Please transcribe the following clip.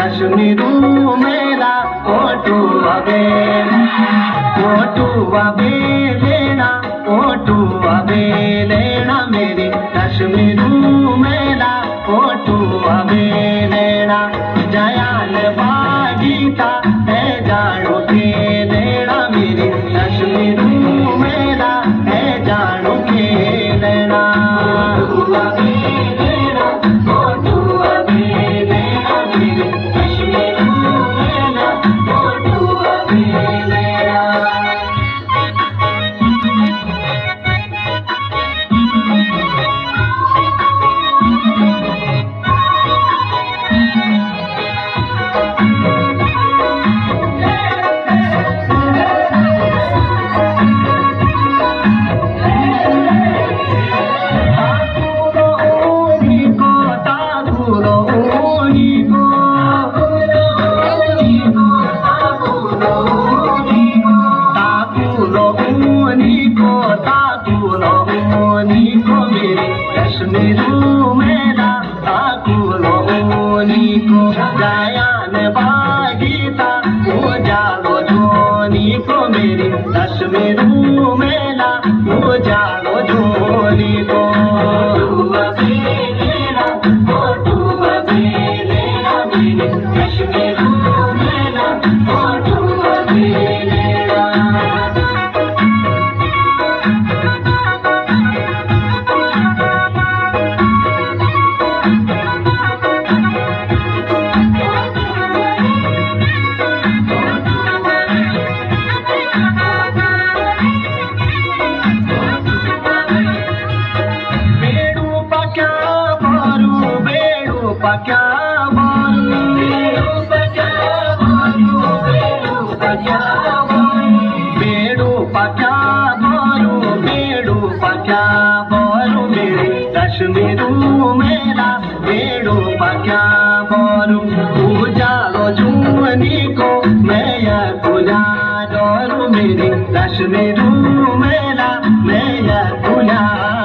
कश्मीरू मेरा फोटू अबे लेना फोटू अबे लेना मेरी कश्मीरू मेरा फोटू अबे लेना जयाल बागीता है जानो के लेना मेरी कश्मीरू मेरा है जानो के लेना कश्मीरू मेरा ताकुलो को जायान बागीता ओ जालो जोनी को मेरी कश्मीरू मेरा ओ जालो जोनी को कश्मीरू मेरा क्या बोलू मेरे कश्मीरू मेरा बेड़ू पक्या बोलू उजालो जूनी को मैं या गुला डोलू मेरे कश्मीरू मेरा मैं या गुला